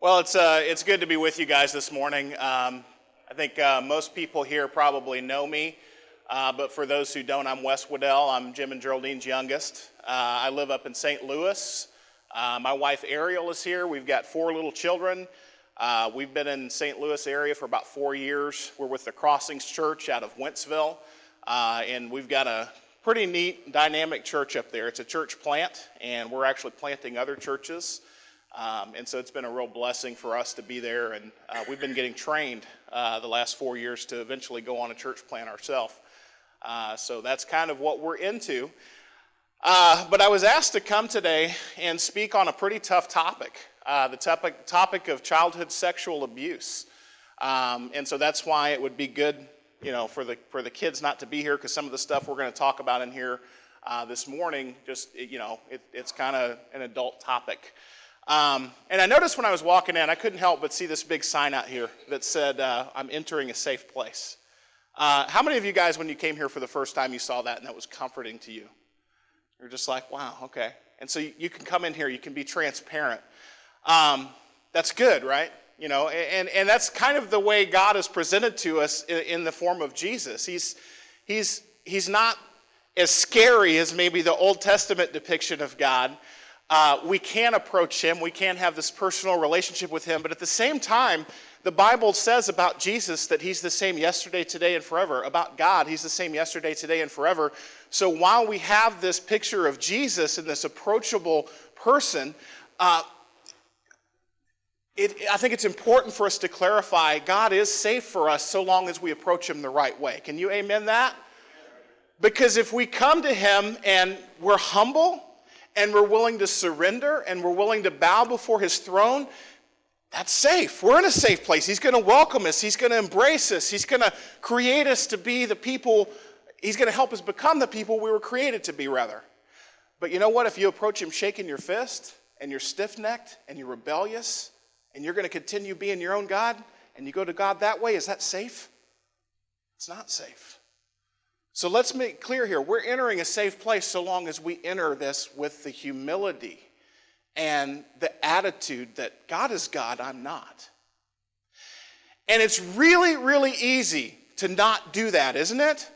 Well, it's good to be with you guys this morning. I think most people here probably know me, but for those who don't, I'm Wes Woodell. I'm Jim and Geraldine's youngest. I live up in St. Louis. My wife Ariel is here. We've got 4 little children. We've been in St. Louis area for about 4 years. We're with the Crossings Church out of Wentzville, and we've got a pretty neat, dynamic church up there. It's a church plant, and we're actually planting other churches. And so it's been a real blessing for us to be there, and we've been getting trained the last 4 years to eventually go on a church plant ourselves. So that's kind of what we're into. But I was asked to come today and speak on a pretty tough topic, the topic of childhood sexual abuse. And so that's why it would be good, for the kids not to be here, because some of the stuff we're going to talk about in here this morning, it's kind of an adult topic. And I noticed when I was walking in, I couldn't help but see this big sign out here that said, I'm entering a safe place. How many of you guys, when you came here for the first time, you saw that and that was comforting to you? You're just like, wow, okay. And so you can come in here, you can be transparent. That's good, right? And that's kind of the way God is presented to us in the form of Jesus. He's not as scary as maybe the Old Testament depiction of God. We can approach him, we can have this personal relationship with him, but at the same time, the Bible says about Jesus that he's the same yesterday, today, and forever. About God, he's the same yesterday, today, and forever. So while we have this picture of Jesus and this approachable person, I think it's important for us to clarify God is safe for us so long as we approach him the right way. Can you amen that? Because if we come to him and we're humble, and we're willing to surrender, and we're willing to bow before his throne, that's safe. We're in a safe place. He's going to welcome us. He's going to embrace us. He's going to create us to be the people. He's going to help us become the people we were created to be, rather. But you know what? If you approach him shaking your fist, and you're stiff-necked, and you're rebellious, and you're going to continue being your own God, and you go to God that way, is that safe? It's not safe. So let's make clear here, we're entering a safe place so long as we enter this with the humility and the attitude that God is God, I'm not. And it's really, really easy to not do that, isn't it?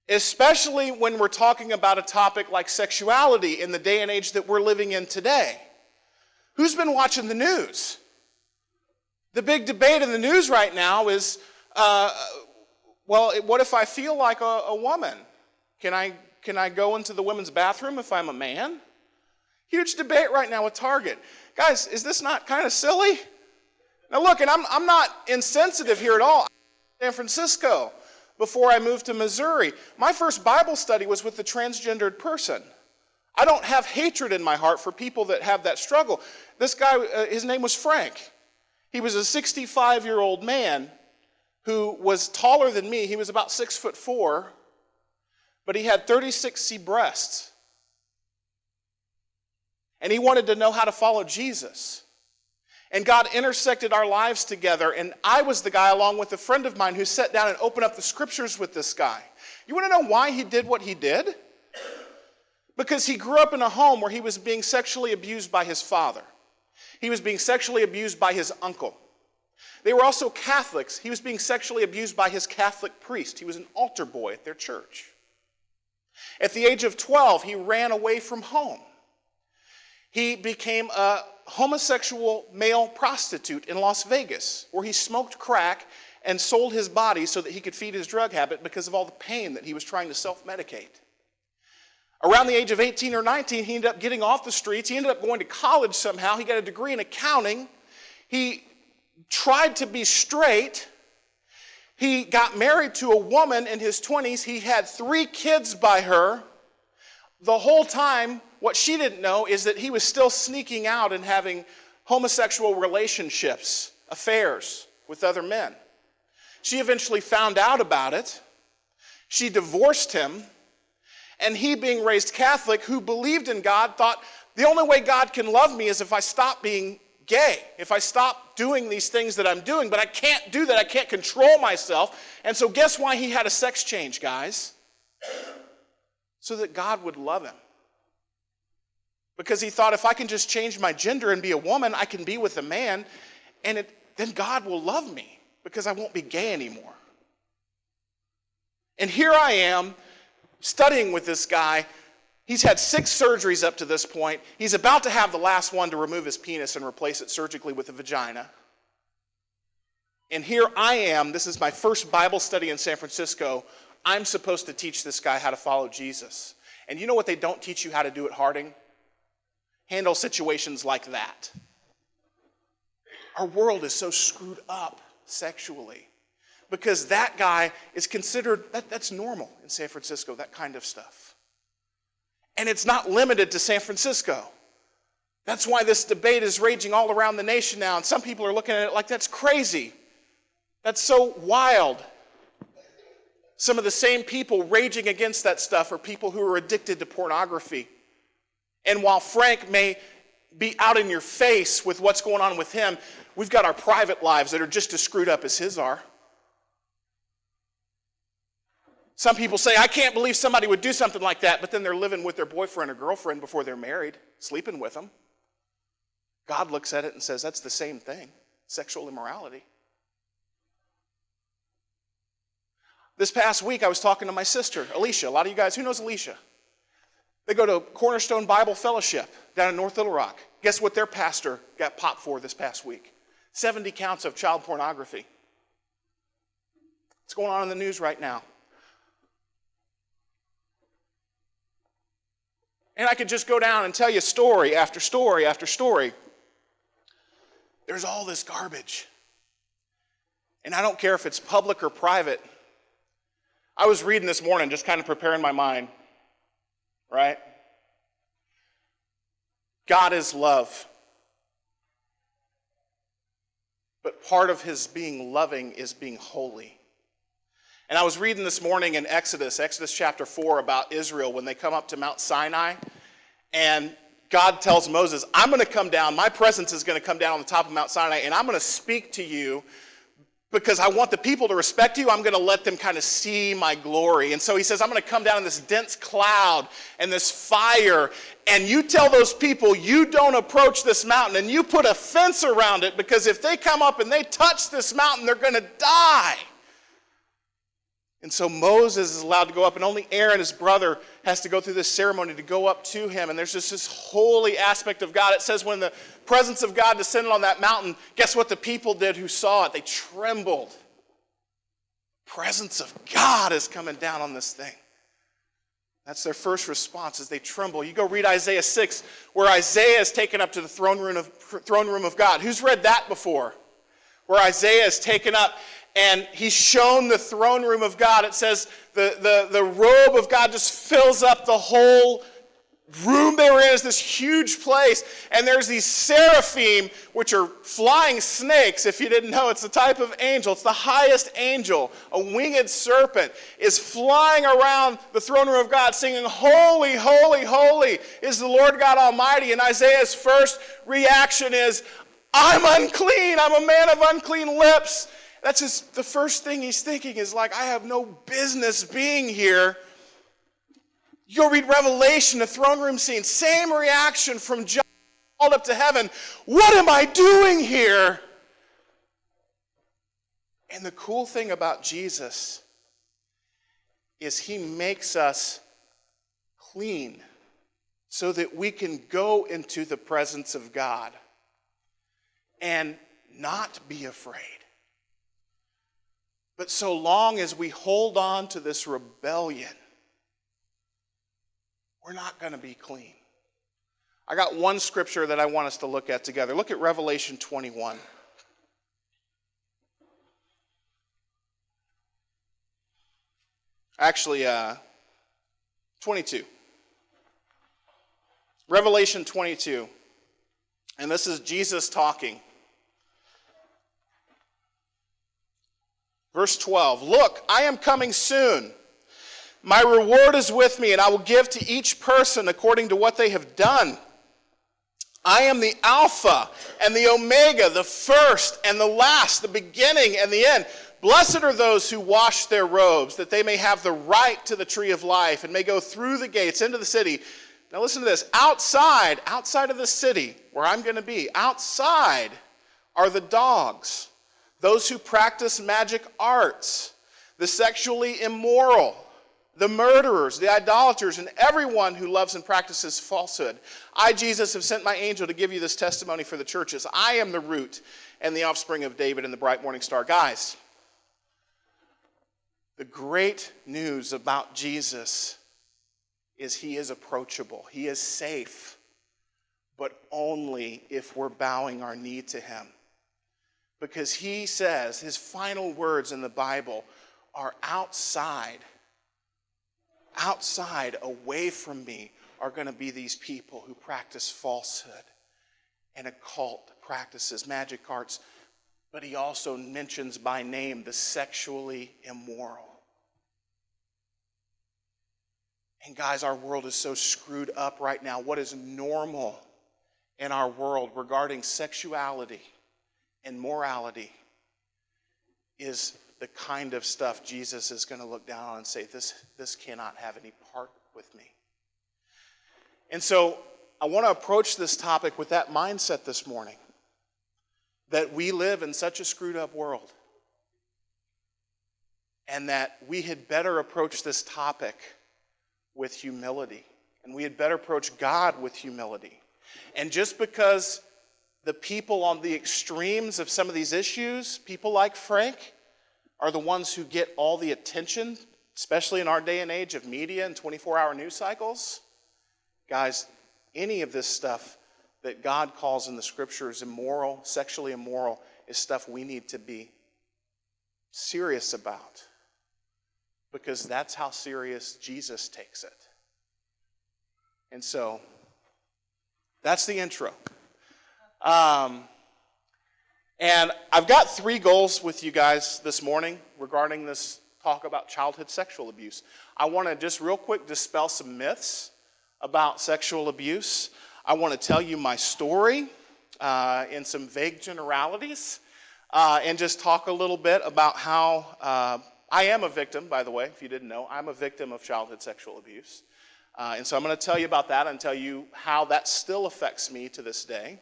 Especially when we're talking about a topic like sexuality in the day and age that we're living in today. Who's been watching the news? The big debate in the news right now is, what if I feel like a woman? Can I go into the women's bathroom if I'm a man? Huge debate right now with Target. Guys, is this not kind of silly? Now look, and I'm not insensitive here at all. I'm in San Francisco before I moved to Missouri. My first Bible study was with a transgendered person. I don't have hatred in my heart for people that have that struggle. This guy, his name was Frank. He was a 65-year-old man who was taller than me. He was about 6'4", but he had 36C breasts. And he wanted to know how to follow Jesus. And God intersected our lives together, and I was the guy, along with a friend of mine, who sat down and opened up the scriptures with this guy. You want to know why he did what he did? Because he grew up in a home where he was being sexually abused by his father. He was being sexually abused by his uncle. They were also Catholics. He was being sexually abused by his Catholic priest. He was an altar boy at their church. At the age of 12, he ran away from home. He became a homosexual male prostitute in Las Vegas, where he smoked crack and sold his body so that he could feed his drug habit because of all the pain that he was trying to self-medicate. Around the age of 18 or 19, he ended up getting off the streets. He ended up going to college somehow. He got a degree in accounting. He tried to be straight. He got married to a woman in his 20s. He had 3 kids by her. The whole time, what she didn't know is that he was still sneaking out and having homosexual relationships, affairs with other men. She eventually found out about it. She divorced him. And he, being raised Catholic, who believed in God, thought, the only way God can love me is if I stop being gay, if I stop doing these things that I'm doing, but I can't do that. I can't control myself. And so guess why he had a sex change, guys? So that God would love him. because he thought if I can just change my gender and be a woman, I can be with a man, and then God will love me because I won't be gay anymore. And here I am studying with this guy. He's had 6 surgeries up to this point. He's about to have the last one to remove his penis and replace it surgically with a vagina. And here I am. This is my first Bible study in San Francisco. I'm supposed to teach this guy how to follow Jesus. And you know what they don't teach you how to do at Harding? Handle situations like that. Our world is so screwed up sexually because that guy is considered, that's normal in San Francisco, that kind of stuff. And it's not limited to San Francisco. That's why this debate is raging all around the nation now, and some people are looking at it like that's crazy. That's so wild. Some of the same people raging against that stuff are people who are addicted to pornography. And while Frank may be out in your face with what's going on with him, we've got our private lives that are just as screwed up as his are. Some people say, I can't believe somebody would do something like that, but then they're living with their boyfriend or girlfriend before they're married, sleeping with them. God looks at it and says, that's the same thing, sexual immorality. This past week, I was talking to my sister, Alicia. A lot of you guys, who knows Alicia? They go to Cornerstone Bible Fellowship down in North Little Rock. Guess what their pastor got popped for this past week? 70 counts of child pornography. What's going on in the news right now? And I could just go down and tell you story after story after story. There's all this garbage. And I don't care if it's public or private. I was reading this morning, just kind of preparing my mind, right? God is love. But part of his being loving is being holy. And I was reading this morning in Exodus chapter 4, about Israel when they come up to Mount Sinai. And God tells Moses, I'm going to come down, my presence is going to come down on the top of Mount Sinai, and I'm going to speak to you because I want the people to respect you. I'm going to let them kind of see my glory. And so he says, I'm going to come down in this dense cloud and this fire, and you tell those people, you don't approach this mountain, and you put a fence around it, because if they come up and they touch this mountain, they're going to die. And so Moses is allowed to go up, and only Aaron, his brother, has to go through this ceremony to go up to him. And there's just this holy aspect of God. It says when the presence of God descended on that mountain, guess what the people did who saw it? They trembled. The presence of God is coming down on this thing. That's their first response, is they tremble. You go read Isaiah 6, where Isaiah is taken up to the throne room of God. Who's read that before? Where Isaiah is taken up, and he's shown the throne room of God. It says the robe of God just fills up the whole room they were in. Is this huge place. And there's these seraphim, which are flying snakes. If you didn't know, it's the type of angel. It's the highest angel. A winged serpent is flying around the throne room of God, singing, holy, holy, holy is the Lord God Almighty. And Isaiah's first reaction is, I'm unclean. I'm a man of unclean lips. That's just the first thing he's thinking, is like, I have no business being here. You go read Revelation, the throne room scene, same reaction from John called up to heaven. What am I doing here? And the cool thing about Jesus is he makes us clean so that we can go into the presence of God and not be afraid. But so long as we hold on to this rebellion, we're not going to be clean. I got one scripture that I want us to look at together. Look at Revelation 21. Actually, 22. Revelation 22. And this is Jesus talking. Verse 12, look, I am coming soon. My reward is with me, and I will give to each person according to what they have done. I am the Alpha and the Omega, the first and the last, the beginning and the end. Blessed are those who wash their robes, that they may have the right to the tree of life and may go through the gates into the city. Now listen to this. Outside of the city where I'm going to be, outside are the dogs, those who practice magic arts, the sexually immoral, the murderers, the idolaters, and everyone who loves and practices falsehood. I, Jesus, have sent my angel to give you this testimony for the churches. I am the root and the offspring of David and the bright morning star. Guys, the great news about Jesus is he is approachable. He is safe, but only if we're bowing our knee to him. Because he says, his final words in the Bible are outside, away from me, are going to be these people who practice falsehood and occult practices, magic arts. But he also mentions by name the sexually immoral. And guys, our world is so screwed up right now. What is normal in our world regarding sexuality and morality is the kind of stuff Jesus is going to look down on and say, this cannot have any part with me. And so I want to approach this topic with that mindset this morning, that we live in such a screwed up world, and that we had better approach this topic with humility, and we had better approach God with humility. And just because the people on the extremes of some of these issues, people like Frank, are the ones who get all the attention, especially in our day and age of media and 24-hour news cycles, guys, any of this stuff that God calls in the scriptures immoral, sexually immoral, is stuff we need to be serious about, because that's how serious Jesus takes it. And so that's the intro. And I've got 3 goals with you guys this morning regarding this talk about childhood sexual abuse. I want to just real quick dispel some myths about sexual abuse. I want to tell you my story in some vague generalities, and just talk a little bit about how I am a victim, by the way, if you didn't know. I'm a victim of childhood sexual abuse. And so I'm going to tell you about that and tell you how that still affects me to this day.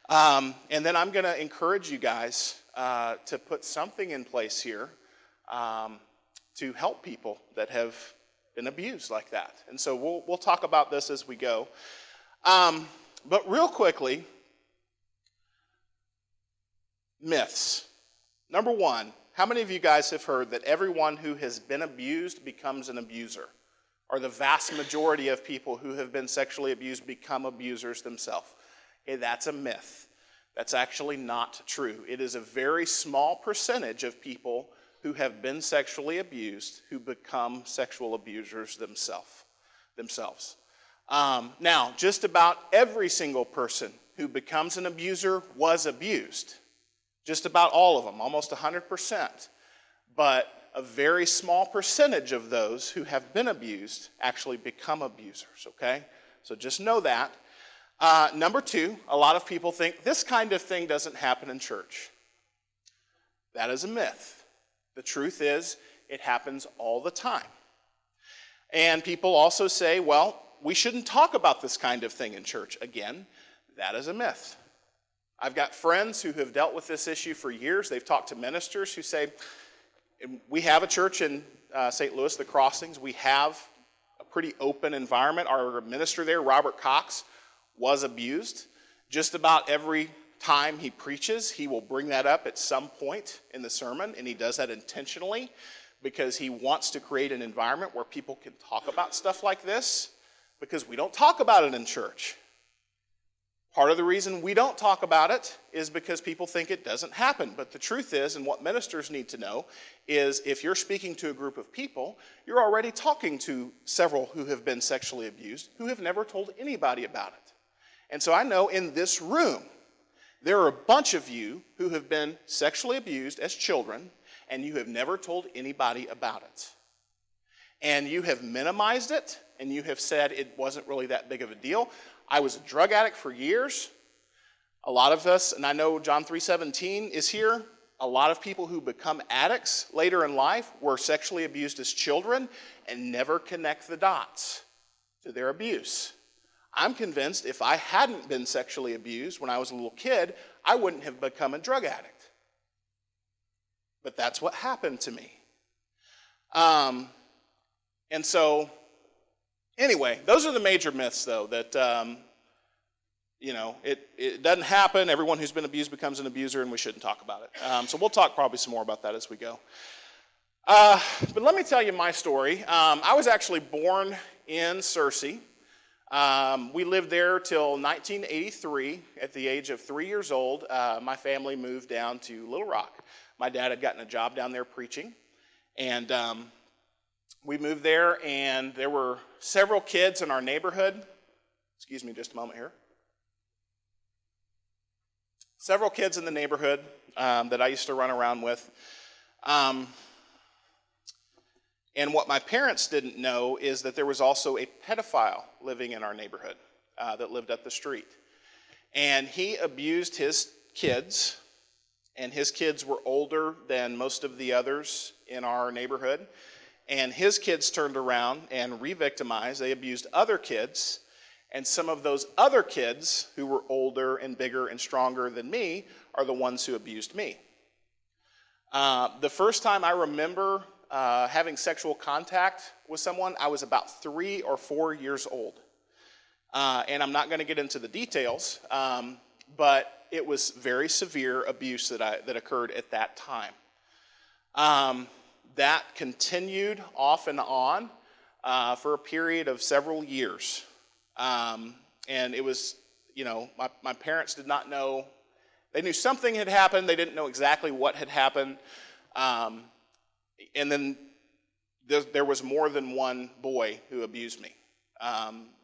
And then I'm going to encourage you guys to put something in place here to help people that have been abused like that. And so we'll talk about this as we go. But real quickly, myths. Number 1, how many of you guys have heard that everyone who has been abused becomes an abuser? Or the vast majority of people who have been sexually abused become abusers themselves? Okay, that's a myth. That's actually not true. It is a very small percentage of people who have been sexually abused who become sexual abusers themselves. Now, just about every single person who becomes an abuser was abused. Just about all of them, almost 100%. But a very small percentage of those who have been abused actually become abusers, okay? So just know that. Number 2, a lot of people think this kind of thing doesn't happen in church. That is a myth. The truth is, it happens all the time. And people also say, well, we shouldn't talk about this kind of thing in church. Again, that is a myth. I've got friends who have dealt with this issue for years. They've talked to ministers who say, we have a church in St. Louis, the Crossings. We have a pretty open environment. Our minister there, Robert Cox, was abused. Just about every time he preaches, he will bring that up at some point in the sermon, and he does that intentionally because he wants to create an environment where people can talk about stuff like this, because we don't talk about it in church. Part of the reason we don't talk about it is because people think it doesn't happen. But the truth is, and what ministers need to know, is if you're speaking to a group of people, you're already talking to several who have been sexually abused who have never told anybody about it. And so I know in this room, there are a bunch of you who have been sexually abused as children, and you have never told anybody about it. And you have minimized it, and you have said it wasn't really that big of a deal. I was a drug addict for years. A lot of us, and I know John 3:17 is here, a lot of people who become addicts later in life were sexually abused as children and never connect the dots to their abuse. I'm convinced if I hadn't been sexually abused when I was a little kid, I wouldn't have become a drug addict. But that's what happened to me. And so, anyway, those are the major myths, though, that, it doesn't happen. Everyone who's been abused becomes an abuser, and we shouldn't talk about it. So we'll talk probably some more about that as we go. But let me tell you my story. I was actually born in Searcy. We lived there till 1983. At the age of 3 years old, my family moved down to Little Rock. My dad had gotten a job down there preaching, and we moved there, and there were several kids in our neighborhood. Excuse me just a moment here. Several kids in the neighborhood that I used to run around with. And what my parents didn't know is that there was also a pedophile living in our neighborhood that lived up the street. And he abused his kids, and his kids were older than most of the others in our neighborhood. And his kids turned around and re-victimized. They abused other kids. And some of those other kids who were older and bigger and stronger than me are the ones who abused me. The first time I remember having sexual contact with someone, I was about 3 or 4 years old. And I'm not going to get into the details, but it was very severe abuse that occurred at that time. That continued off and on for a period of several years. And it was, my parents did not know. They knew something had happened. They didn't know exactly what had happened. And then there was more than one boy who abused me.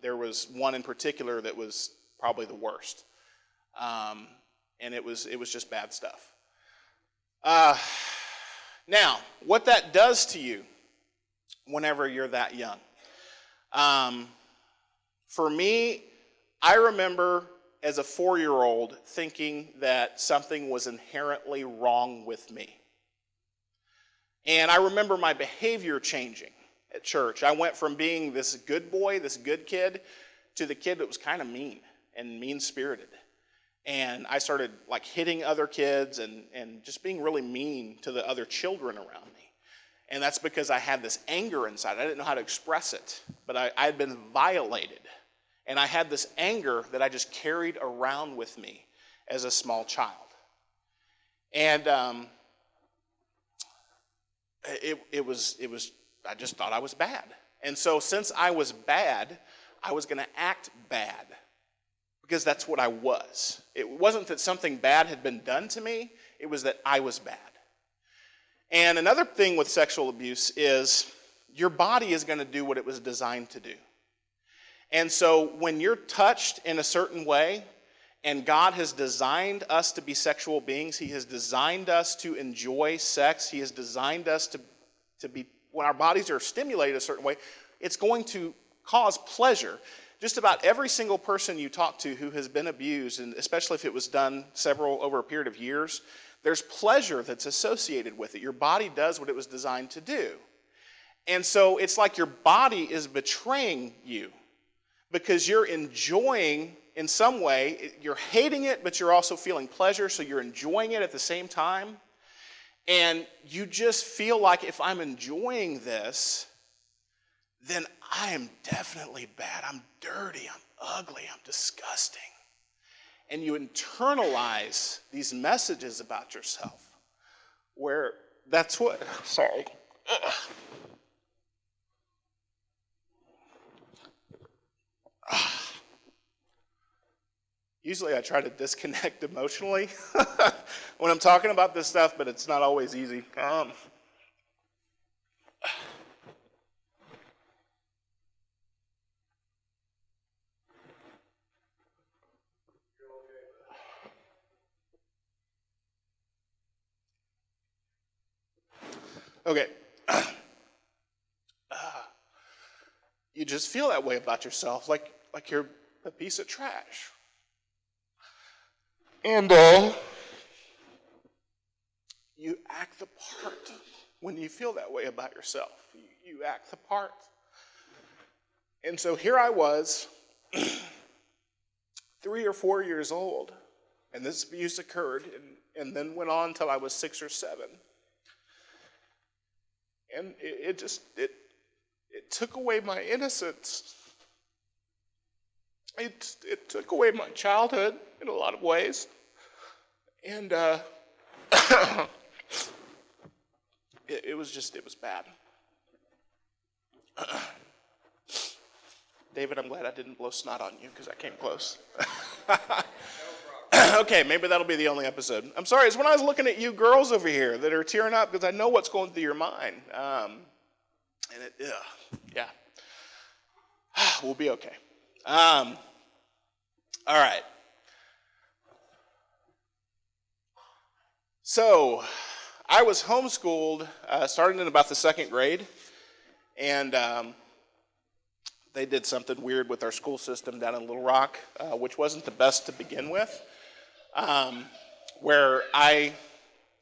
There was one in particular that was probably the worst. And it was just bad stuff. Now, what that does to you whenever you're that young. For me, I remember as a 4-year-old thinking that something was inherently wrong with me. And I remember my behavior changing at church. I went from being this good boy, this good kid, to the kid that was kind of mean and mean-spirited. And I started hitting other kids and just being really mean to the other children around me. And that's because I had this anger inside. I didn't know how to express it, but I had been violated. And I had this anger that I just carried around with me as a small child. And it was I just thought I was bad. And so since I was bad, I was going to act bad. Because that's what I was. It wasn't that something bad had been done to me. It was that I was bad. And another thing with sexual abuse is your body is going to do what it was designed to do. And so when you're touched in a certain way, and God has designed us to be sexual beings, He has designed us to enjoy sex, He has designed us to be, when our bodies are stimulated a certain way, it's going to cause pleasure. Just about every single person you talk to who has been abused, and especially if it was done over a period of years, there's pleasure that's associated with it. Your body does what it was designed to do. And so it's like your body is betraying you because you're enjoying, in some way, you're hating it, but you're also feeling pleasure, so you're enjoying it at the same time. And you just feel like if I'm enjoying this, then I am definitely bad. I'm dirty. I'm ugly. I'm disgusting. And you internalize these messages about yourself where that's what, sorry. Usually I try to disconnect emotionally when I'm talking about this stuff, but it's not always easy. Okay. You just feel that way about yourself, like you're a piece of trash. And you act the part when you feel that way about yourself. You act the part. And so here I was, 3 or 4 years old, and this abuse occurred and then went on until I was 6 or 7. And it took away my innocence. It took away my childhood in a lot of ways. And it was bad. David, I'm glad I didn't blow snot on you because I came close. Okay, maybe that'll be the only episode. I'm sorry, it's when I was looking at you girls over here that are tearing up because I know what's going through your mind. Yeah. We'll be okay. All right. So, I was homeschooled starting in about the 2nd grade, and they did something weird with our school system down in Little Rock, which wasn't the best to begin with, where I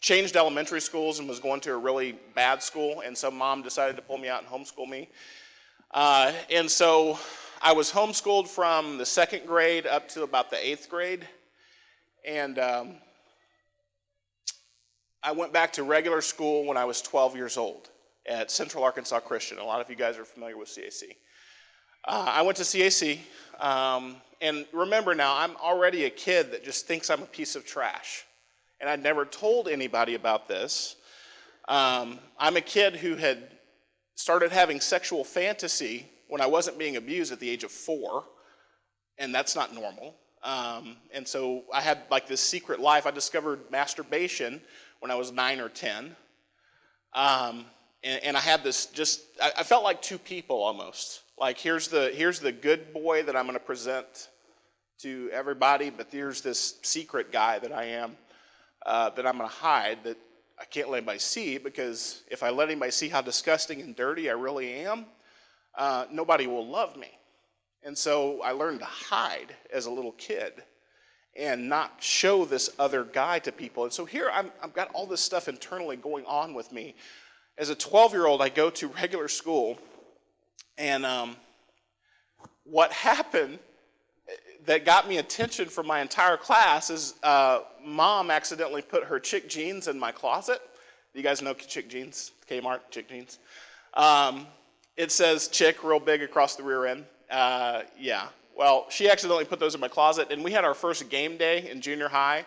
changed elementary schools and was going to a really bad school, and so Mom decided to pull me out and homeschool me. And so I was homeschooled from the 2nd grade up to about the 8th grade, and I went back to regular school when I was 12 years old at Central Arkansas Christian. A lot of you guys are familiar with CAC. I went to CAC, and remember now, I'm already a kid that just thinks I'm a piece of trash. And I'd never told anybody about this. I'm a kid who had started having sexual fantasy when I wasn't being abused at the age of 4, and that's not normal. And so I had like this secret life. I discovered masturbation when I was 9 or 10. And I had this I felt like two people almost. Like here's the good boy that I'm going to present to everybody, but here's this secret guy that I am, that I'm going to hide, that I can't let anybody see, because if I let anybody see how disgusting and dirty I really am, nobody will love me. And so I learned to hide as a little kid and not show this other guy to people. And so here I've got all this stuff internally going on with me. As a 12-year-old, I go to regular school, and what happened that got me attention from my entire class is Mom accidentally put her chick jeans in my closet. You guys know chick jeans, Kmart chick jeans. It says chick real big across the rear end. Yeah, well, she accidentally put those in my closet, and we had our first game day in junior high,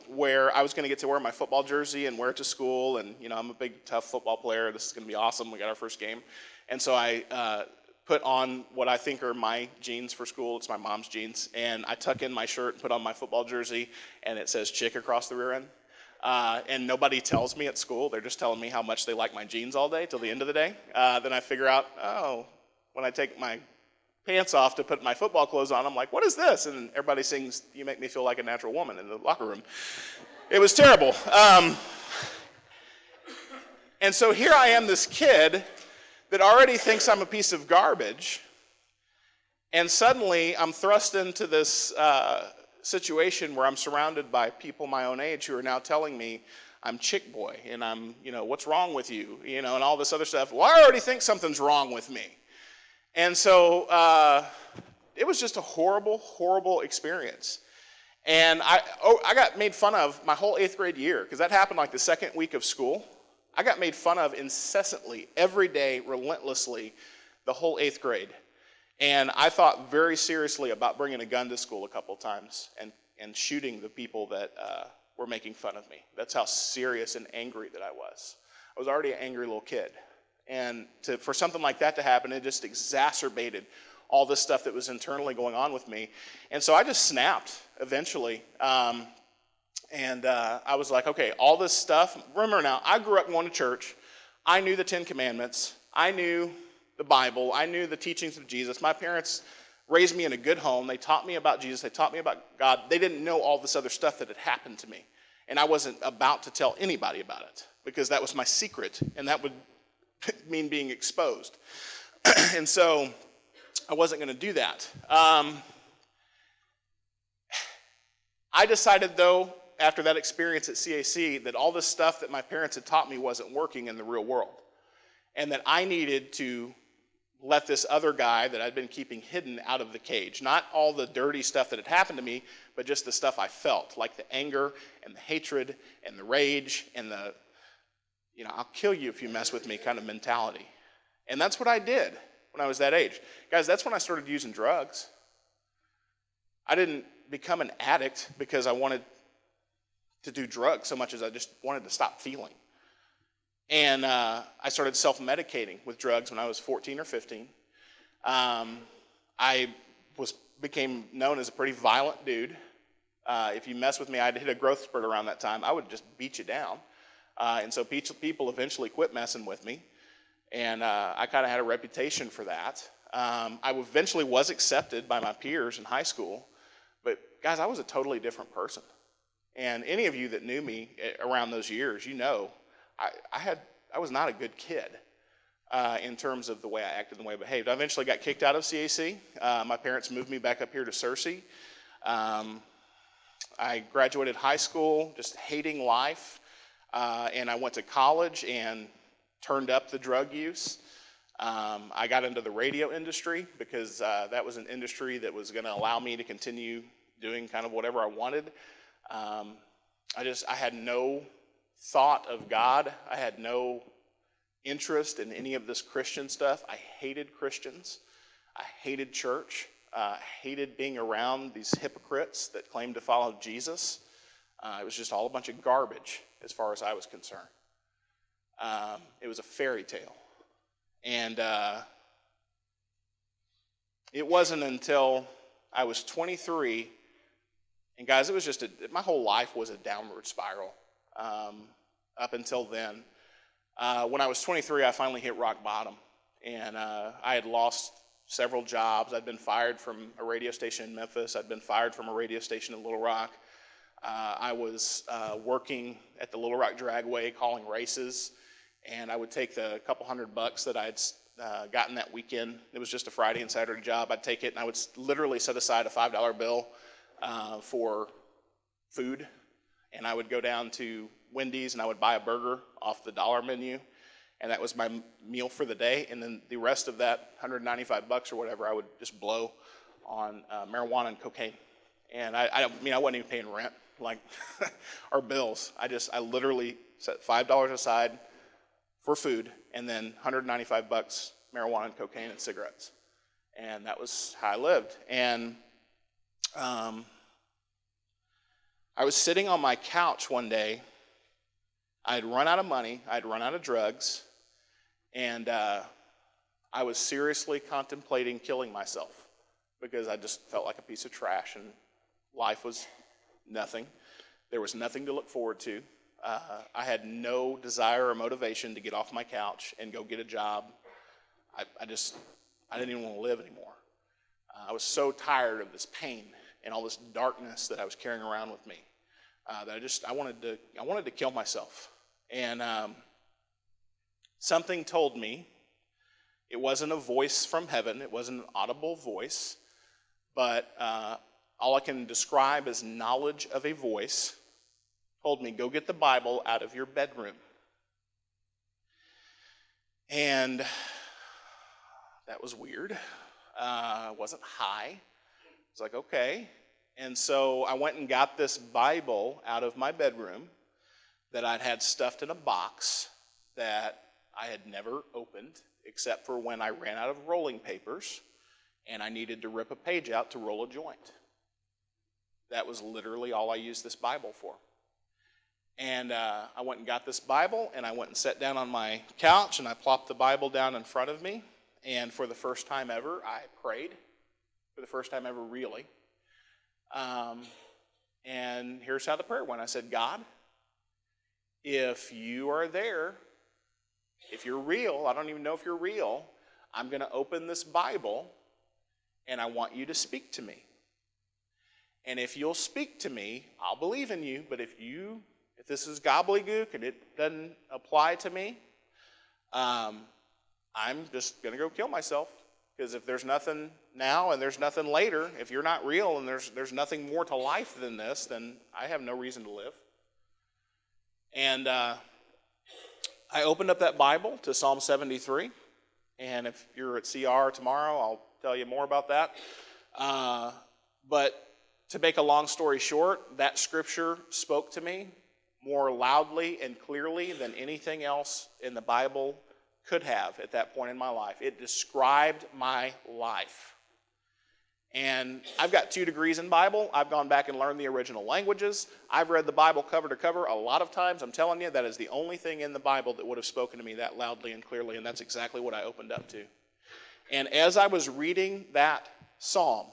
where I was going to get to wear my football jersey and wear it to school, and I'm a big, tough football player. This is going to be awesome. We got our first game. And so I put on what I think are my jeans for school. It's my mom's jeans. And I tuck in my shirt and put on my football jersey, and it says chick across the rear end. And nobody tells me at school. They're just telling me how much they like my jeans all day till the end of the day. Then I figure out, when I take my pants off to put my football clothes on, I'm like, what is this? And everybody sings, "You Make Me Feel Like a Natural Woman" in the locker room. It was terrible. And so here I am, this kid that already thinks I'm a piece of garbage, and suddenly I'm thrust into this situation where I'm surrounded by people my own age who are now telling me I'm chick boy, and I'm, what's wrong with you, and all this other stuff. Well, I already think something's wrong with me. And so it was just a horrible, horrible experience. And I got made fun of my whole 8th grade year, because that happened like the 2nd week of school. I got made fun of incessantly, every day, relentlessly, the whole 8th grade. And I thought very seriously about bringing a gun to school a couple times and shooting the people that were making fun of me. That's how serious and angry that I was. I was already an angry little kid. And for something like that to happen, it just exacerbated all this stuff that was internally going on with me. And so I just snapped eventually. And I was like, okay, all this stuff. Remember now, I grew up going to church. I knew the 10 Commandments. I knew the Bible. I knew the teachings of Jesus. My parents raised me in a good home. They taught me about Jesus. They taught me about God. They didn't know all this other stuff that had happened to me. And I wasn't about to tell anybody about it, because that was my secret, and that would mean being exposed. And so I wasn't going to do that. I decided, though, after that experience at CAC, that all this stuff that my parents had taught me wasn't working in the real world, and that I needed to let this other guy that I'd been keeping hidden out of the cage. Not all the dirty stuff that had happened to me, but just the stuff I felt, like the anger and the hatred and the rage and the, I'll kill you if you mess with me kind of mentality. And that's what I did when I was that age. Guys, that's when I started using drugs. I didn't become an addict because I wanted to do drugs so much as I just wanted to stop feeling. And I started self-medicating with drugs when I was 14 or 15. I became known as a pretty violent dude. If you mess with me, I'd hit a growth spurt around that time. I would just beat you down. And so people eventually quit messing with me. And I kind of had a reputation for that. I eventually was accepted by my peers in high school. But guys, I was a totally different person. And any of you that knew me around those years, I was not a good kid in terms of the way I acted and the way I behaved. I eventually got kicked out of CAC. My parents moved me back up here to Searcy. I graduated high school just hating life, and I went to college and turned up the drug use. I got into the radio industry because that was an industry that was going to allow me to continue doing kind of whatever I wanted. I had no thought of God. I had no interest in any of this Christian stuff. I hated Christians. I hated church. I hated being around these hypocrites that claimed to follow Jesus. It was just all a bunch of garbage as far as I was concerned. It was a fairy tale. And it wasn't until I was 23, and guys, it was just my whole life was a downward spiral. Up until then. When I was 23, I finally hit rock bottom. And I had lost several jobs. I'd been fired from a radio station in Memphis. I'd been fired from a radio station in Little Rock. I was working at the Little Rock Dragway calling races. And I would take the couple $100 that I'd gotten that weekend. It was just a Friday and Saturday job. I'd take it and I would literally set aside a $5 bill for food. And I would go down to Wendy's and I would buy a burger off the dollar menu, and that was my meal for the day. And then the rest of that $195 or whatever, I would just blow on marijuana and cocaine. And I wasn't even paying rent, or bills. I literally set $5 aside for food, and then $195 marijuana and cocaine and cigarettes, and that was how I lived. And I was sitting on my couch one day. I'd run out of money. I'd run out of drugs. And I was seriously contemplating killing myself because I just felt like a piece of trash and life was nothing. There was nothing to look forward to. I had no desire or motivation to get off my couch and go get a job. I didn't even want to live anymore. I was so tired of this pain and all this darkness that I was carrying around with me that I wanted to kill myself. And something told me, it wasn't a voice from heaven, it wasn't an audible voice, but all I can describe as knowledge of a voice told me, go get the Bible out of your bedroom. And that was weird. I wasn't high. I was like, okay. And so I went and got this Bible out of my bedroom that I'd had stuffed in a box that I had never opened except for when I ran out of rolling papers and I needed to rip a page out to roll a joint. That was literally all I used this Bible for. And I went and got this Bible, and I went and sat down on my couch, and I plopped the Bible down in front of me. And for the first time ever, I prayed. For the first time ever, really. And here's how the prayer went. I said, God, if you are there, if you're real, I don't even know if you're real, I'm going to open this Bible, and I want you to speak to me. And if you'll speak to me, I'll believe in you. But if this is gobbledygook and it doesn't apply to me, I'm just going to go kill myself. Because if there's nothing now and there's nothing later, if you're not real and there's nothing more to life than this, then I have no reason to live. And I opened up that Bible to Psalm 73, And if you're at CR tomorrow, I'll tell you more about that. But to make a long story short, that scripture spoke to me more loudly and clearly than anything else in the Bible could have at that point in my life. It described my life. And I've got 2 degrees in Bible. I've gone back and learned the original languages. I've read the Bible cover to cover a lot of times. I'm telling you, that is the only thing in the Bible that would have spoken to me that loudly and clearly, and that's exactly what I opened up to. And as I was reading that psalm,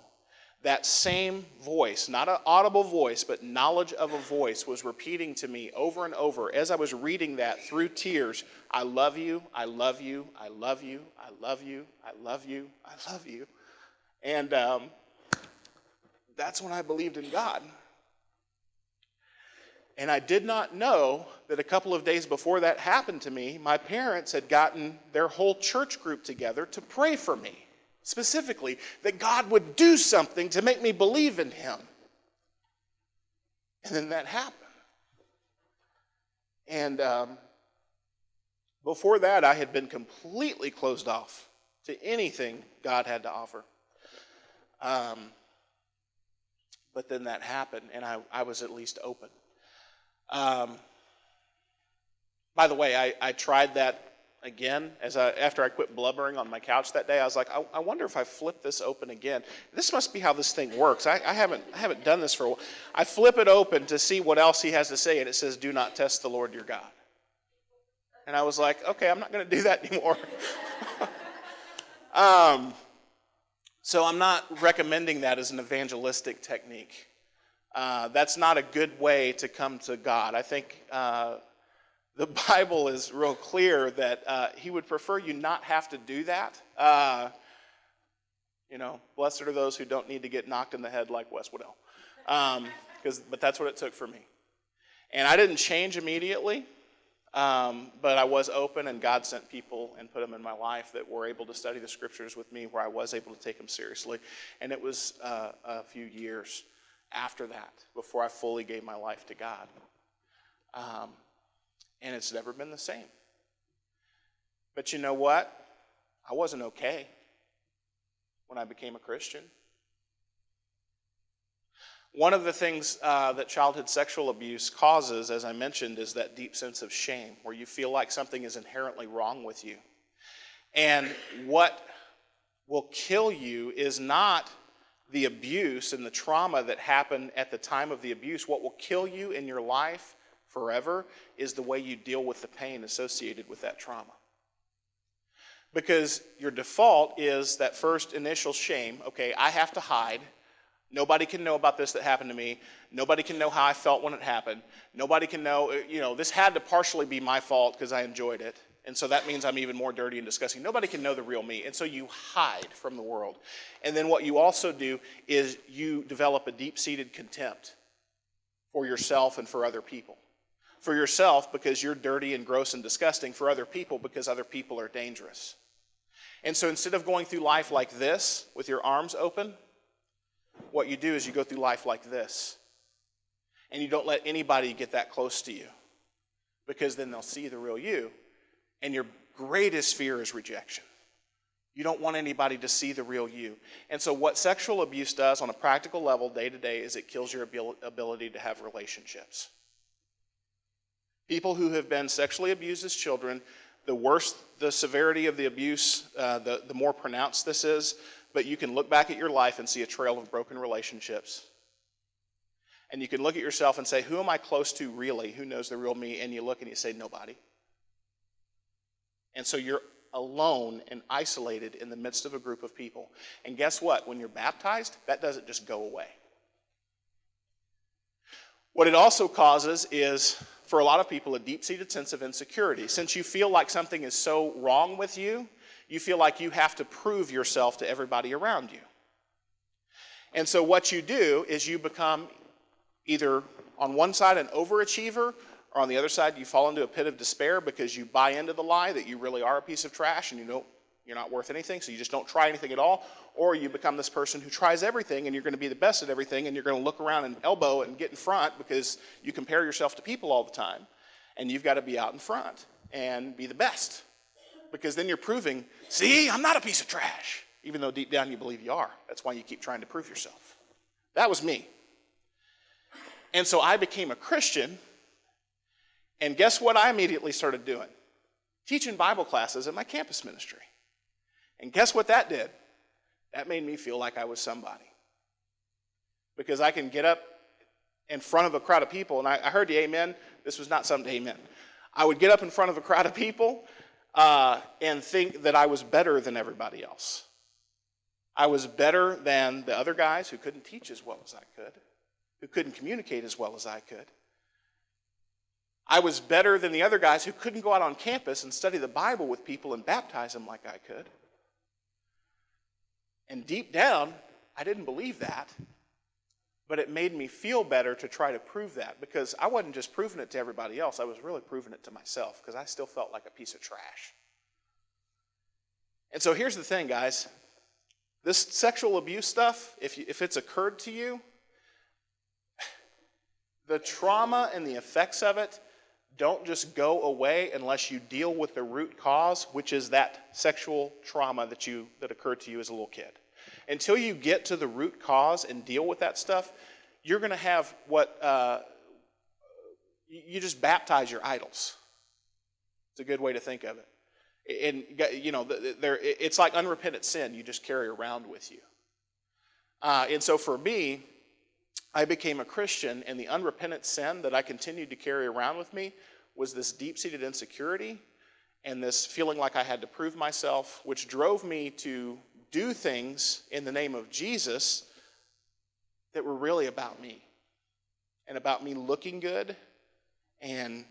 that same voice, not an audible voice, but knowledge of a voice, was repeating to me over and over as I was reading that through tears, I love you, I love you, I love you, I love you, I love you, I love you. And that's when I believed in God. And I did not know that a couple of days before that happened to me, my parents had gotten their whole church group together to pray for me. Specifically, that God would do something to make me believe in him. And then that happened. And before that, I had been completely closed off to anything God had to offer. But then that happened, and I was at least open. By the way, I tried that again, after I quit blubbering on my couch that day. I was like, I wonder if I flip this open again. This must be how this thing works. I haven't done this for a while. I flip it open to see what else he has to say, and it says, do not test the Lord your God. And I was like, okay, I'm not going to do that anymore. So I'm not recommending that as an evangelistic technique. That's not a good way to come to God. I think the Bible is real clear that he would prefer you not have to do that. Blessed are those who don't need to get knocked in the head like Wes Woodell. But that's what it took for me. And I didn't change immediately, but I was open, and God sent people and put them in my life that were able to study the scriptures with me, where I was able to take them seriously. And it was a few years after that before I fully gave my life to God. And it's never been the same. But you know what? I wasn't okay when I became a Christian. One of the things that childhood sexual abuse causes, as I mentioned, is that deep sense of shame, where you feel like something is inherently wrong with you. And what will kill you is not the abuse and the trauma that happened at the time of the abuse. What will kill you in your life forever is the way you deal with the pain associated with that trauma. Because your default is that first initial shame. Okay, I have to hide. Nobody can know about this that happened to me. Nobody can know how I felt when it happened. Nobody can know, this had to partially be my fault because I enjoyed it. And so that means I'm even more dirty and disgusting. Nobody can know the real me. And so you hide from the world. And then what you also do is you develop a deep-seated contempt for yourself and for other people. For yourself, because you're dirty and gross and disgusting. For other people, because other people are dangerous. And so instead of going through life like this, with your arms open, what you do is you go through life like this. And you don't let anybody get that close to you. Because then they'll see the real you. And your greatest fear is rejection. You don't want anybody to see the real you. And so what sexual abuse does on a practical level day to day is it kills your ability to have relationships. People who have been sexually abused as children, the worse the severity of the abuse, the more pronounced this is. But you can look back at your life and see a trail of broken relationships. And you can look at yourself and say, who am I close to really? Who knows the real me? And you look and you say, nobody. And so you're alone and isolated in the midst of a group of people. And guess what? When you're baptized, that doesn't just go away. What it also causes is, for a lot of people, a deep-seated sense of insecurity. Since you feel like something is so wrong with you, you feel like you have to prove yourself to everybody around you. And so what you do is you become either on one side an overachiever, or on the other side you fall into a pit of despair because you buy into the lie that you really are a piece of trash and you're not worth anything, so you just don't try anything at all. Or you become this person who tries everything and you're going to be the best at everything and you're going to look around and elbow and get in front because you compare yourself to people all the time. And you've got to be out in front and be the best. Because then you're proving, see, I'm not a piece of trash. Even though deep down you believe you are. That's why you keep trying to prove yourself. That was me. And so I became a Christian. And guess what I immediately started doing? Teaching Bible classes at my campus ministry. And guess what that did? That made me feel like I was somebody. Because I can get up in front of a crowd of people, and I heard the amen. This was not something to amen. I would get up in front of a crowd of people and think that I was better than everybody else. I was better than the other guys who couldn't teach as well as I could, who couldn't communicate as well as I could. I was better than the other guys who couldn't go out on campus and study the Bible with people and baptize them like I could. And deep down, I didn't believe that, but it made me feel better to try to prove that, because I wasn't just proving it to everybody else, I was really proving it to myself, because I still felt like a piece of trash. And so here's the thing, guys. This sexual abuse stuff, if it's occurred to you, the trauma and the effects of it don't just go away unless you deal with the root cause, which is that sexual trauma that occurred to you as a little kid. Until you get to the root cause and deal with that stuff, you're going to have you just baptize your idols. It's a good way to think of it. And, you know, it's like unrepentant sin you just carry around with you. And so for me, I became a Christian, and the unrepentant sin that I continued to carry around with me was this deep-seated insecurity and this feeling like I had to prove myself, which drove me to do things in the name of Jesus that were really about me and about me looking good and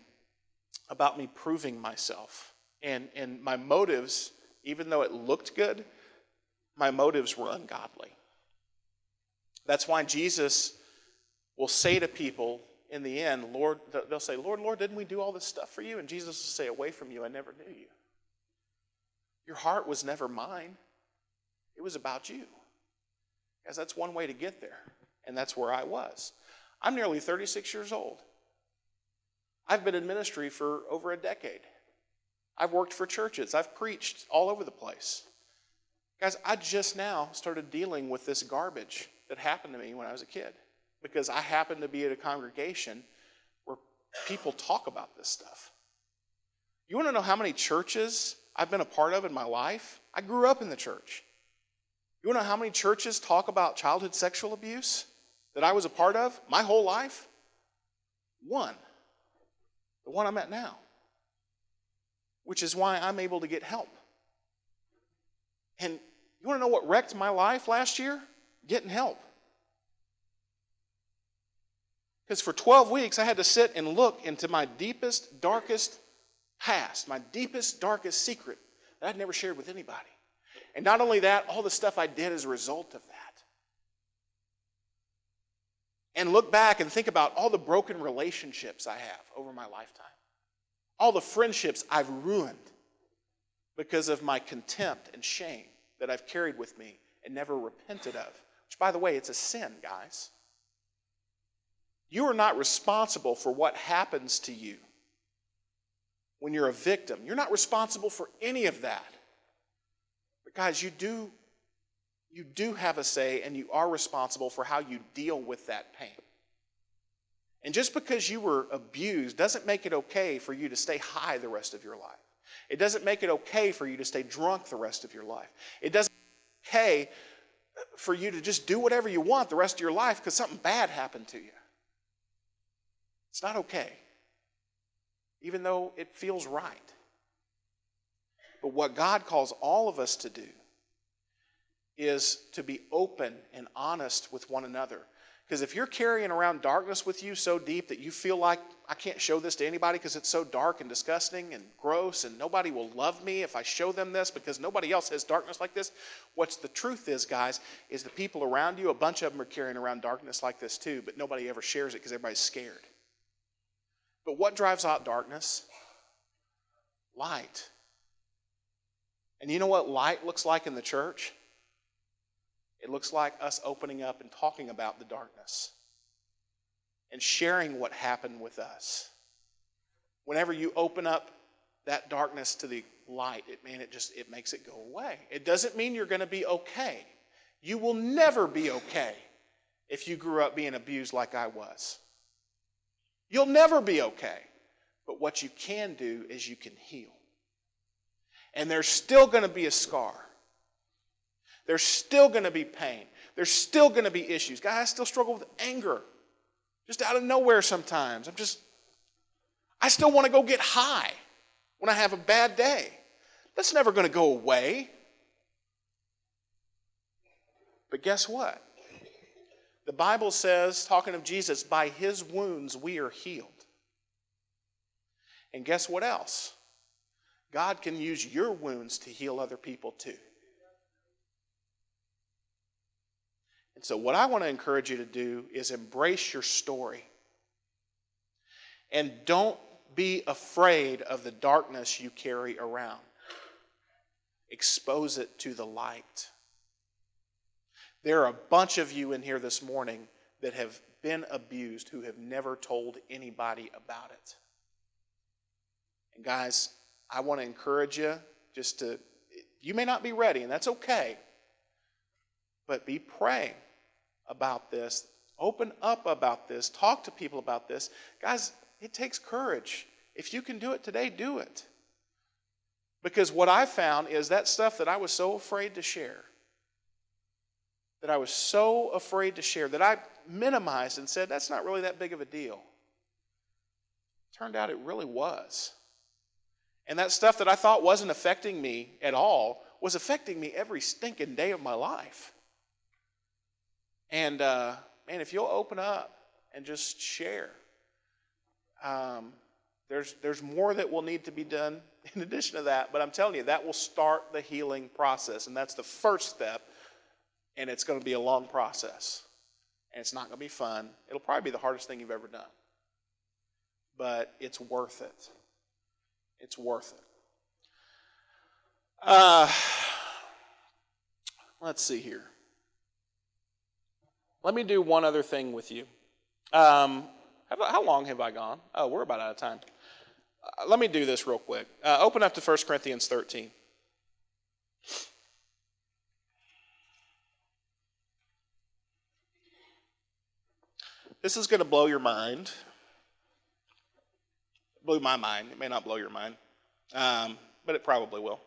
about me proving myself. And my motives, even though it looked good, my motives were ungodly. That's why Jesus will say to people in the end, Lord, they'll say, Lord, Lord, didn't we do all this stuff for you? And Jesus will say, away from you, I never knew you. Your heart was never mine. It was about you. Guys, that's one way to get there. And that's where I was. I'm nearly 36 years old. I've been in ministry for over a decade. I've worked for churches. I've preached all over the place. Guys, I just now started dealing with this garbage that happened to me when I was a kid, because I happened to be at a congregation where people talk about this stuff. You want to know how many churches I've been a part of in my life? I grew up in the church. You want to know how many churches talk about childhood sexual abuse that I was a part of my whole life? One. The one I'm at now. Which is why I'm able to get help. And you want to know what wrecked my life last year? Getting help. Because for 12 weeks, I had to sit and look into my deepest, darkest past, my deepest, darkest secret that I'd never shared with anybody. And not only that, all the stuff I did as a result of that. And look back and think about all the broken relationships I have over my lifetime. All the friendships I've ruined because of my contempt and shame that I've carried with me and never repented of. Which, by the way, it's a sin, guys. You are not responsible for what happens to you when you're a victim. You're not responsible for any of that. But guys, you do have a say, and you are responsible for how you deal with that pain. And just because you were abused doesn't make it okay for you to stay high the rest of your life. It doesn't make it okay for you to stay drunk the rest of your life. It doesn't make it okay for you to just do whatever you want the rest of your life because something bad happened to you. It's not okay, even though it feels right. But what God calls all of us to do is to be open and honest with one another. Because if you're carrying around darkness with you so deep that you feel like, I can't show this to anybody because it's so dark and disgusting and gross and nobody will love me if I show them this because nobody else has darkness like this. What's the truth is, guys, is the people around you, a bunch of them are carrying around darkness like this too, but nobody ever shares it because everybody's scared. But what drives out darkness? Light. And you know what light looks like in the church? It looks like us opening up and talking about the darkness and sharing what happened with us. Whenever you open up that darkness to the light, it makes it go away. It doesn't mean you're going to be okay. You will never be okay if you grew up being abused like I was. You'll never be okay. But what you can do is you can heal. And there's still going to be a scar. There's still going to be pain. There's still going to be issues. Guys, I still struggle with anger. Just out of nowhere sometimes. I still want to go get high when I have a bad day. That's never going to go away. But guess what? The Bible says, talking of Jesus, by his wounds we are healed. And guess what else? God can use your wounds to heal other people too. And so what I want to encourage you to do is embrace your story. And don't be afraid of the darkness you carry around. Expose it to the light. There are a bunch of you in here this morning that have been abused who have never told anybody about it. And guys, I want to encourage you you may not be ready, and that's okay, but be praying about this. Open up about this. Talk to people about this. Guys, it takes courage. If you can do it today, do it. Because what I found is that stuff that I was so afraid to share, that I minimized and said, that's not really that big of a deal. Turned out it really was. And that stuff that I thought wasn't affecting me at all was affecting me every stinking day of my life. And, man, if you'll open up and just share, there's more that will need to be done in addition to that. But I'm telling you, that will start the healing process. And that's the first step. And it's going to be a long process. And it's not going to be fun. It'll probably be the hardest thing you've ever done. But it's worth it. It's worth it. Let's see here. Let me do one other thing with you. How long have I gone? Oh, we're about out of time. Let me do this real quick. Open up to 1 Corinthians 13. This is going to blow your mind. It blew my mind. It may not blow your mind, but it probably will.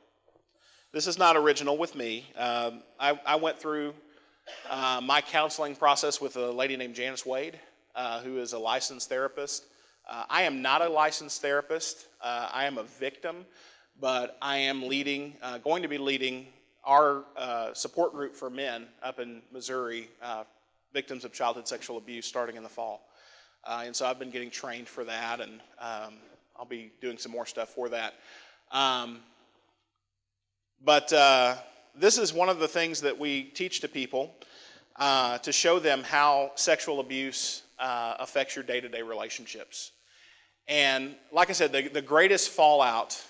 This is not original with me. I went through my counseling process with a lady named Janice Wade, who is a licensed therapist. I am not a licensed therapist. I am a victim, but I am going to be leading our support group for men up in Missouri, victims of childhood sexual abuse, starting in the fall. And so I've been getting trained for that, and I'll be doing some more stuff for that. But this is one of the things that we teach to people to show them how sexual abuse affects your day-to-day relationships. And like I said, the greatest fallout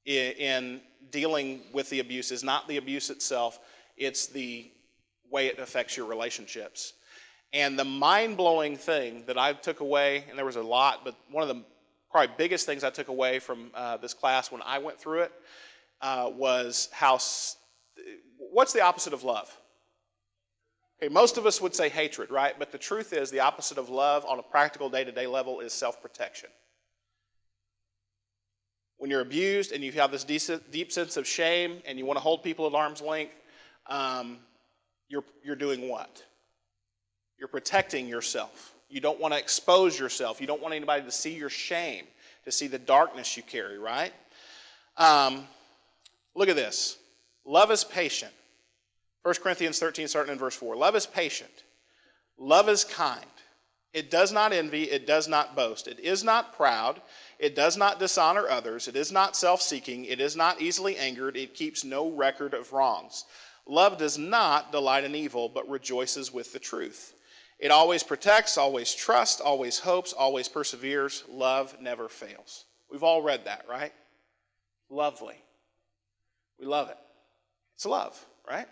in dealing with the abuse is not the abuse itself, it's the way it affects your relationships. And the mind-blowing thing that I took away, and there was a lot, but one of the probably biggest things I took away from this class when I went through it was what's the opposite of love? Okay, most of us would say hatred, right? But the truth is the opposite of love on a practical day-to-day level is self-protection. When you're abused and you have this deep sense of shame and you want to hold people at arm's length, you're doing what? You're protecting yourself. You don't want to expose yourself. You don't want anybody to see your shame, to see the darkness you carry, right? Look at this. Love is patient. 1 Corinthians 13, starting in verse 4. Love is patient. Love is kind. It does not envy. It does not boast. It is not proud. It does not dishonor others. It is not self-seeking. It is not easily angered. It keeps no record of wrongs. Love does not delight in evil, but rejoices with the truth. It always protects, always trusts, always hopes, always perseveres. Love never fails. We've all read that, right? Lovely. We love it. It's love, right?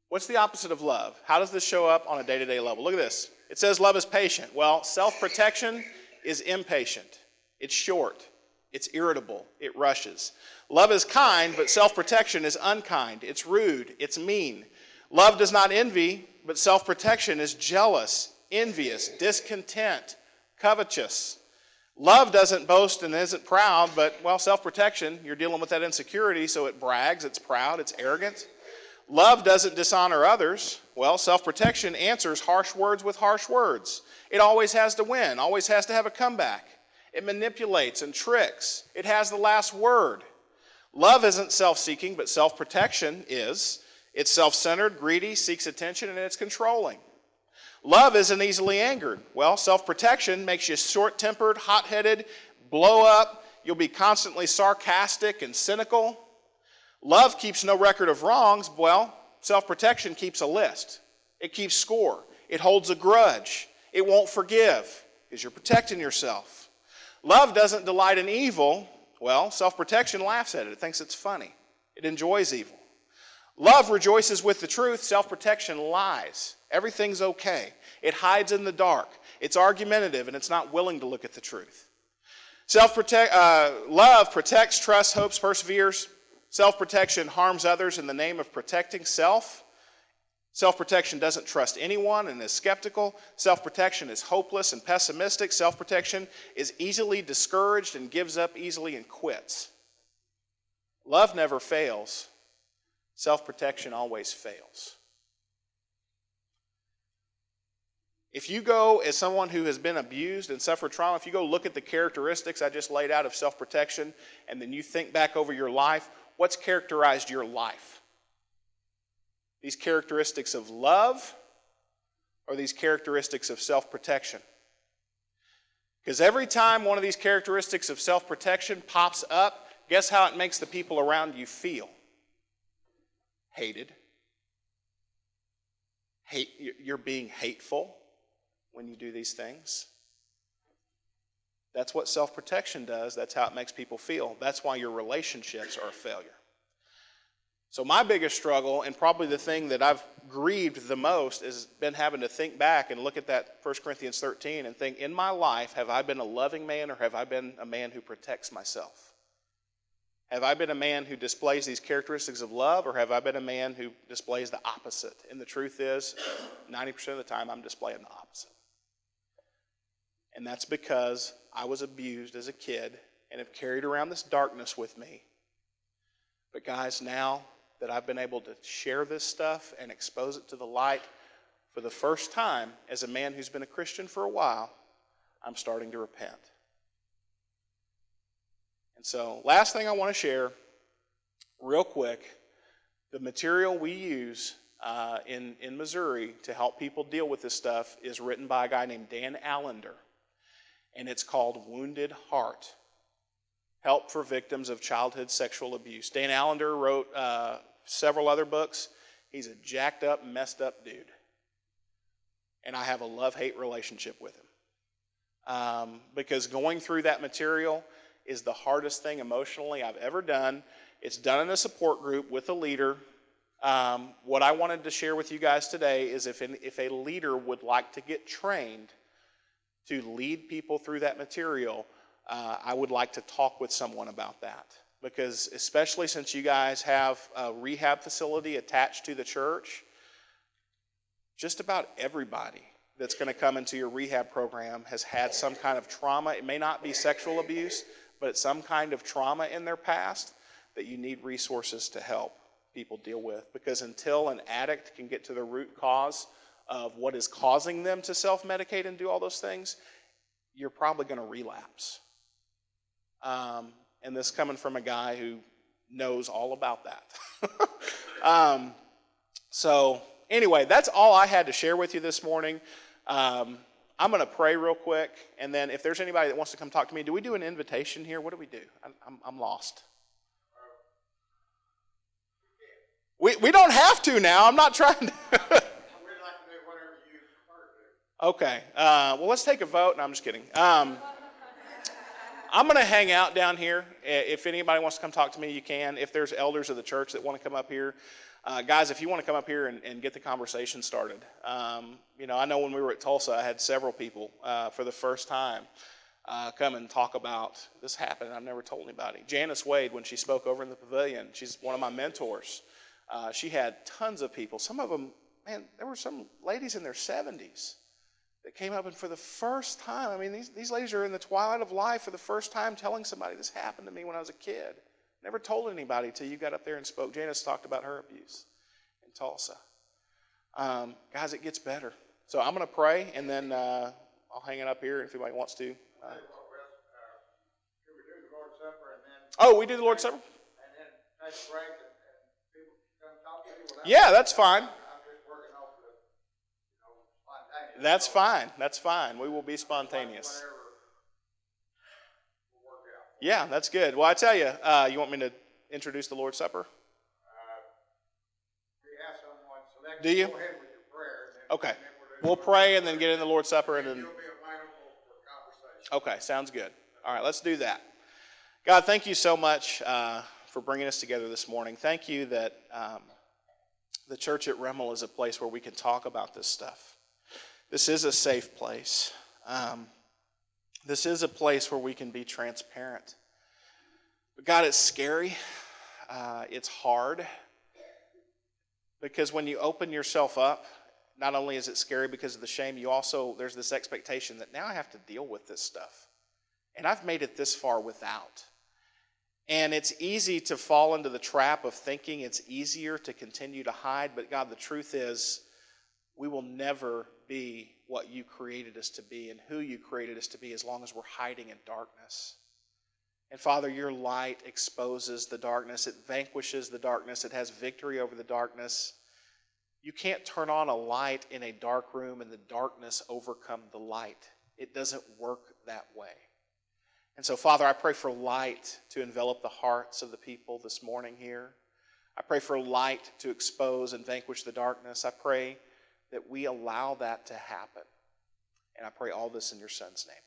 What's the opposite of love? How does this show up on a day-to-day level? Look at this. It says love is patient. Well, self-protection is impatient. It's short. It's irritable. It rushes. Love is kind, but self-protection is unkind. It's rude. It's mean. Love does not envy, but self-protection is jealous, envious, discontent, covetous. Love doesn't boast and isn't proud, but, well, self-protection, you're dealing with that insecurity, so it brags, it's proud, it's arrogant. Love doesn't dishonor others. Well, self-protection answers harsh words with harsh words. It always has to win, always has to have a comeback. It manipulates and tricks. It has the last word. Love isn't self-seeking, but self-protection is. It's self-centered, greedy, seeks attention, and it's controlling. Love isn't easily angered. Well, self-protection makes you short-tempered, hot-headed, blow up. You'll be constantly sarcastic and cynical. Love keeps no record of wrongs. Well, self-protection keeps a list. It keeps score. It holds a grudge. It won't forgive because you're protecting yourself. Love doesn't delight in evil. Well, self-protection laughs at it. It thinks it's funny. It enjoys evil. Love rejoices with the truth. Self-protection lies. Everything's okay. It hides in the dark. It's argumentative, and it's not willing to look at the truth. Love protects, trusts, hopes, perseveres. Self-protection harms others in the name of protecting self. Self-protection doesn't trust anyone and is skeptical. Self-protection is hopeless and pessimistic. Self-protection is easily discouraged and gives up easily and quits. Love never fails. Self-protection always fails. If you go as someone who has been abused and suffered trauma, if you go look at the characteristics I just laid out of self-protection, and then you think back over your life, what's characterized your life? These characteristics of love or these characteristics of self-protection? Because every time one of these characteristics of self-protection pops up, guess how it makes the people around you feel? Hated. You're being hateful when you do these things. That's what self-protection does. That's how it makes people feel. That's why your relationships are a failure. So my biggest struggle, and probably the thing that I've grieved the most, has been having to think back and look at that 1 Corinthians 13 and think, in my life, have I been a loving man or have I been a man who protects myself? Have I been a man who displays these characteristics of love, or have I been a man who displays the opposite? And the truth is, 90% of the time, I'm displaying the opposite. And that's because I was abused as a kid and have carried around this darkness with me. But guys, now that I've been able to share this stuff and expose it to the light for the first time as a man who's been a Christian for a while, I'm starting to repent. And so, last thing I want to share, real quick, the material we use in Missouri to help people deal with this stuff is written by a guy named Dan Allender, and it's called Wounded Heart: Help for Victims of Childhood Sexual Abuse. Dan Allender wrote several other books. He's a jacked up, messed up dude, and I have a love-hate relationship with him because going through that material is the hardest thing emotionally I've ever done. It's done in a support group with a leader. What I wanted to share with you guys today is if a leader would like to get trained to lead people through that material, I would like to talk with someone about that. Because especially since you guys have a rehab facility attached to the church, just about everybody that's going to come into your rehab program has had some kind of trauma. It may not be sexual abuse, but it's some kind of trauma in their past that you need resources to help people deal with. Because until an addict can get to the root cause of what is causing them to self-medicate and do all those things, you're probably going to relapse. And this coming from a guy who knows all about that. So anyway, that's all I had to share with you this morning. I'm going to pray real quick, and then if there's anybody that wants to come talk to me, do we do an invitation here? What do we do? I'm lost. We don't have to now. I'm not trying to. We'd like to do whatever you prefer to do. Okay. Well, let's take a vote. No, I'm just kidding. I'm going to hang out down here. If anybody wants to come talk to me, you can. If there's elders of the church that want to come up here, guys, if you want to come up here and get the conversation started. I know when we were at Tulsa, I had several people for the first time come and talk about this happened. I've never told anybody. Janice Wade, when she spoke over in the pavilion, she's one of my mentors. She had tons of people. Some of them, man, there were some ladies in their 70s that came up and for the first time, I mean, these ladies are in the twilight of life for the first time telling somebody, this happened to me when I was a kid. Never told anybody until you got up there and spoke. Janice talked about her abuse in Tulsa. Guys, it gets better. So I'm going to pray, and then I'll hang it up here if anybody wants to. Oh, we do the Lord's Supper? And then take a break and people come talk to you? Yeah, that's fine. I'm just working off the spontaneous. That's fine. That's fine. We will be spontaneous. Yeah, that's good. Well, I tell you, you want me to introduce the Lord's Supper? We have someone, so that do you? Go ahead with your prayer. Okay. We'll pray and then get in the Lord's Supper. And then you'll be available for conversation. Okay, sounds good. All right, let's do that. God, thank you so much for bringing us together this morning. Thank you that the church at Remmel is a place where we can talk about this stuff. This is a safe place. This is a place where we can be transparent. But God, it's scary. It's hard. Because when you open yourself up, not only is it scary because of the shame, there's this expectation that now I have to deal with this stuff. And I've made it this far without. And it's easy to fall into the trap of thinking it's easier to continue to hide. But God, the truth is, we will never be what you created us to be and who you created us to be as long as we're hiding in darkness. And Father, your light exposes the darkness. It vanquishes the darkness. It has victory over the darkness. You can't turn on a light in a dark room and the darkness overcome the light. It doesn't work that way. And so, Father, I pray for light to envelop the hearts of the people this morning here. I pray for light to expose and vanquish the darkness. I pray that we allow that to happen. And I pray all this in your Son's name.